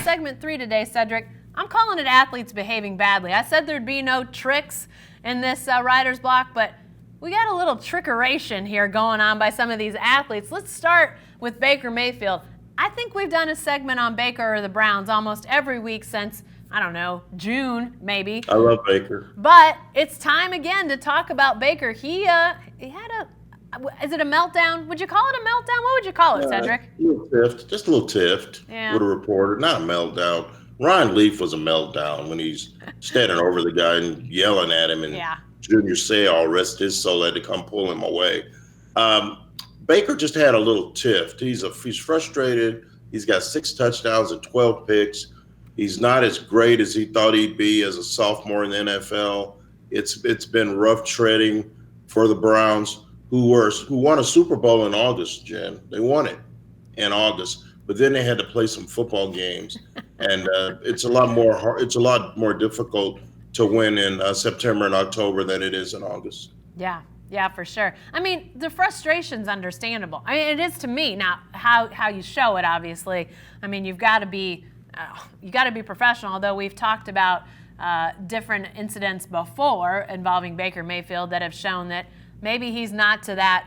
segment 3 today, Cedric. I'm calling it athletes behaving badly. I said there'd be no tricks in this writer's block, but we got a little trickeration here going on by some of these athletes. Let's start with Baker Mayfield. I think we've done a segment on Baker or the Browns almost every week since, I don't know, June maybe. I love Baker. But it's time again to talk about Baker. He had is it a meltdown? Would you call it a meltdown? What would you call it, Cedric? A little tiffed, just a little tiffed with a reporter, not a meltdown. Ryan Leaf was a meltdown when he's standing over the guy and yelling at him, and Junior Seau rested his soul, had to come pull him away. Baker just had a little tiff. He's frustrated. He's got 6 touchdowns and 12 picks. He's not as great as he thought he'd be as a sophomore in the NFL. It's been rough treading for the Browns, who won a Super Bowl in August, Jen. They won it in August, but then they had to play some football games, and it's a lot more difficult to win in September and October than it is in August. Yeah, for sure. I mean, the frustration's understandable. I mean, it is to me. Now, how you show it, obviously. I mean, you got to be professional. Although we've talked about different incidents before involving Baker Mayfield that have shown that maybe he's not to that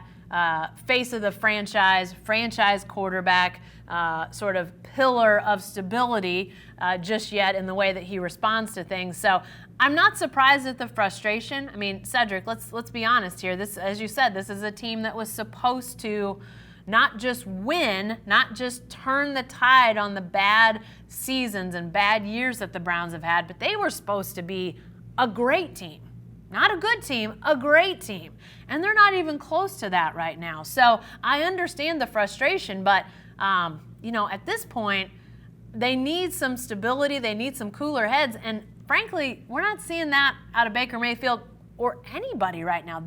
face of the franchise quarterback, sort of pillar of stability just yet in the way that he responds to things. So I'm not surprised at the frustration. I mean, Cedric, let's be honest here. This, as you said, this is a team that was supposed to not just win, not just turn the tide on the bad seasons and bad years that the Browns have had, but they were supposed to be a great team. Not a good team, a great team. And they're not even close to that right now. So I understand the frustration, but, at this point, they need some stability. They need some cooler heads. And frankly, we're not seeing that out of Baker Mayfield or anybody right now.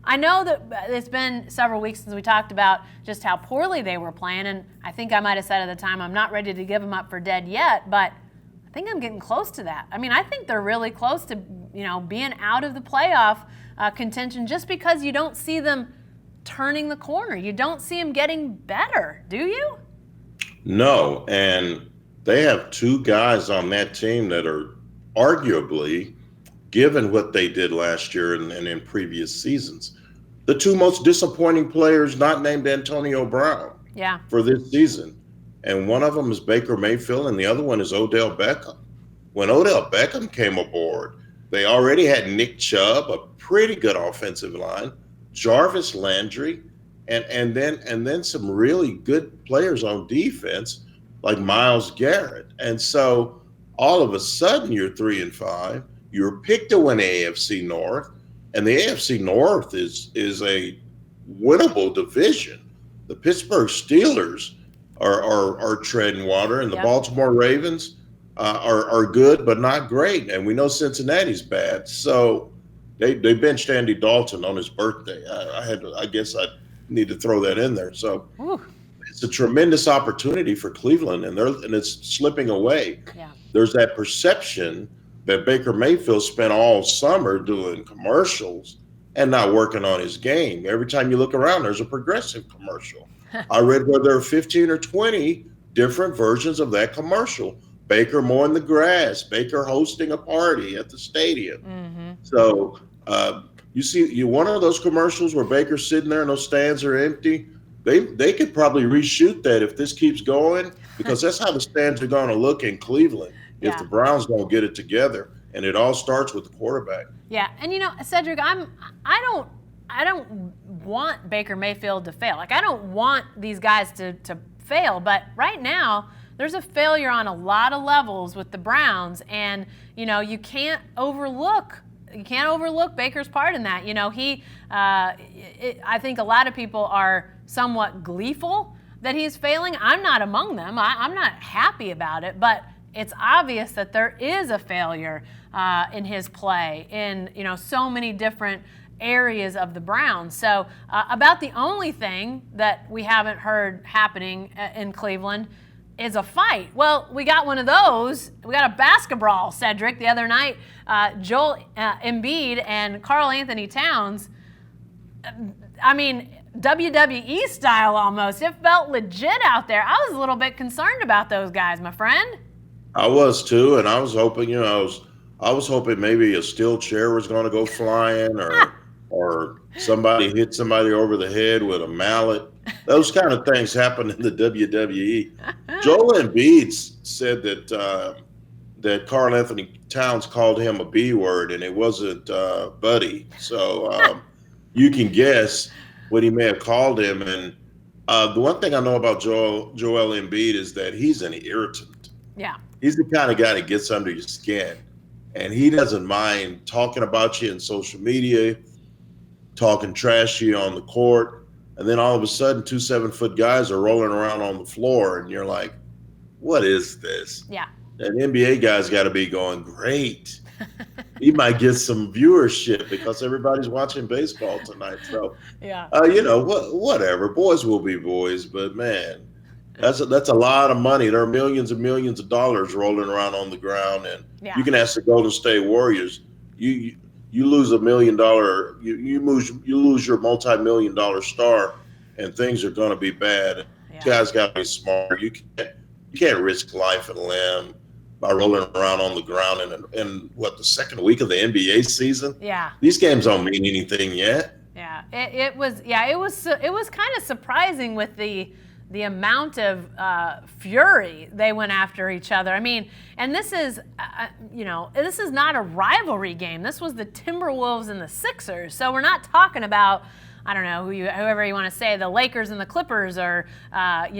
I know that it's been several weeks since we talked about just how poorly they were playing. And I think I might have said at the time, I'm not ready to give them up for dead yet, but I think I'm getting close to that. I mean, I think they're really close to, being out of the playoff contention just because you don't see them turning the corner. You don't see them getting better, do you? No, and they have 2 guys on that team that are arguably, given what they did last year and in previous seasons, the 2 most disappointing players not named Antonio Brown for this season. And one of them is Baker Mayfield, and the other one is Odell Beckham. When Odell Beckham came aboard, they already had Nick Chubb, a pretty good offensive line, Jarvis Landry, and then some really good players on defense like Myles Garrett. And so all of a sudden you're 3-5. You're picked to win the AFC North, and the AFC North is a winnable division. The Pittsburgh Steelers are treading water, and the Baltimore Ravens are good but not great, and we know Cincinnati's bad. So they benched Andy Dalton on his birthday. I guess I need to throw that in there. So it's a tremendous opportunity for Cleveland, and it's slipping away. There's that perception that Baker Mayfield spent all summer doing commercials and not working on his game. Every time you look around, there's a Progressive commercial. I read where there are 15 or 20 different versions of that commercial. Baker mowing the grass, Baker hosting a party at the stadium. Mm-hmm. So you see one of those commercials where Baker's sitting there and those stands are empty. They could probably reshoot that if this keeps going, because that's how the stands are going to look in Cleveland if the Browns don't get it together. And it all starts with the quarterback. Yeah, and Cedric, I don't want Baker Mayfield to fail. Like, I don't want these guys to fail, but right now there's a failure on a lot of levels with the Browns, and you can't overlook Baker's part in that. I think a lot of people are somewhat gleeful that he's failing. I'm not among them. I'm not happy about it, but it's obvious that there is a failure in his play in so many different areas of the Browns. So about the only thing that we haven't heard happening in Cleveland is a fight. Well, we got one of those. We got a basketball, Cedric, the other night. Joel Embiid and Karl Anthony Towns. I mean, WWE style almost. It felt legit out there. I was a little bit concerned about those guys, my friend. I was too, and I was hoping, I was hoping maybe a steel chair was going to go flying, or somebody hit somebody over the head with a mallet. Those kind of things happen in the WWE. Joel Embiid said that Karl Anthony Towns called him a B word, and it wasn't buddy. So you can guess what he may have called him. And the one thing I know about Joel Embiid is that he's an irritant. Yeah. He's the kind of guy that gets under your skin, and he doesn't mind talking about you in social media, talking trash to you on the court, and then all of a sudden 2 7-foot guys are rolling around on the floor, and you're like, what is this? Yeah. And NBA guy's got to be going, great. He might get some viewership because everybody's watching baseball tonight. So, yeah. Whatever. Boys will be boys, but man, that's a lot of money. There are millions and millions of dollars rolling around on the ground, and you can ask the Golden State Warriors. You lose $1 million, you lose your multi-million-dollar star, and things are going to be bad. Yeah. Guys got to be smart. You can't risk life and limb by rolling around on the ground in the second week of the NBA season. Yeah, these games don't mean anything yet. Yeah, it was kind of surprising with the amount of fury they went after each other. I mean, and this is this is not a rivalry game. This was the Timberwolves and the Sixers. So we're not talking about, I don't know, whoever you want to say, the Lakers and the Clippers, or some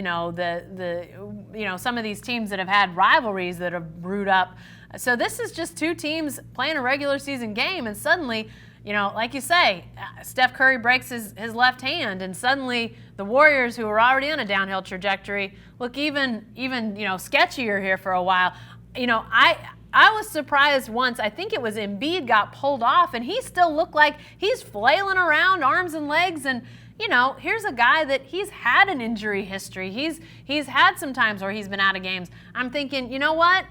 of these teams that have had rivalries that have brewed up. So this is just two teams playing a regular season game, and suddenly, like you say, Steph Curry breaks his left hand, and suddenly the Warriors, who were already on a downhill trajectory, look even sketchier here for a while. I was surprised once. I think it was Embiid got pulled off, and he still looked like he's flailing around, arms and legs. And here's a guy that he's had an injury history. He's had some times where he's been out of games. I'm thinking, you know what?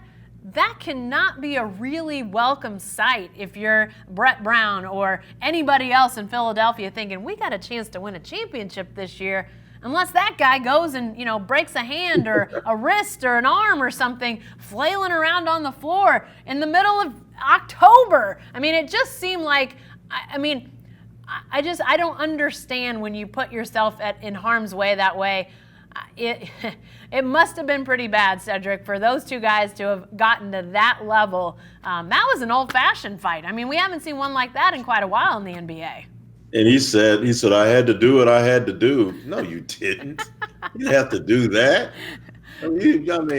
That cannot be a really welcome sight if you're Brett Brown or anybody else in Philadelphia thinking, we got a chance to win a championship this year. Unless that guy goes and, breaks a hand or a wrist or an arm or something, flailing around on the floor in the middle of October. I mean, it just seemed like, I don't understand when you put yourself in harm's way that way. It must have been pretty bad, Cedric, for those two guys to have gotten to that level. That was an old-fashioned fight. I mean, we haven't seen one like that in quite a while in the NBA. And he said, I had to do what I had to do. No, you didn't. You didn't have to do that. I guess you got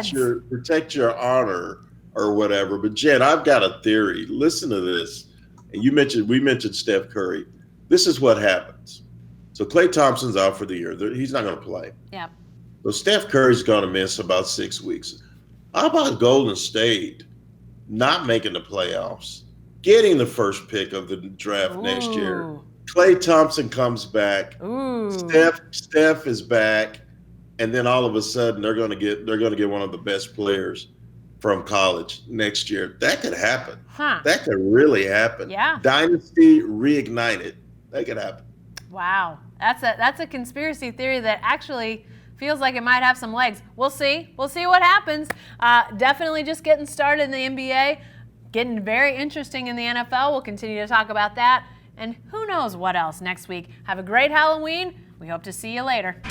to protect your honor or whatever. But Jen, I've got a theory. Listen to this. And we mentioned Steph Curry. This is what happens. So Klay Thompson's out for the year. He's not going to play. Yeah. So Steph Curry's going to miss about 6 weeks. How about Golden State not making the playoffs, getting the first pick of the draft next year? Klay Thompson comes back. Ooh. Steph is back, and then all of a sudden they're going to get one of the best players from college next year. That could happen. Huh. That could really happen. Yeah. Dynasty reignited. That could happen. Wow. That's a conspiracy theory that actually feels like it might have some legs. We'll see. We'll see what happens. Definitely just getting started in the NBA. Getting very interesting in the NFL. We'll continue to talk about that. And who knows what else next week. Have a great Halloween. We hope to see you later.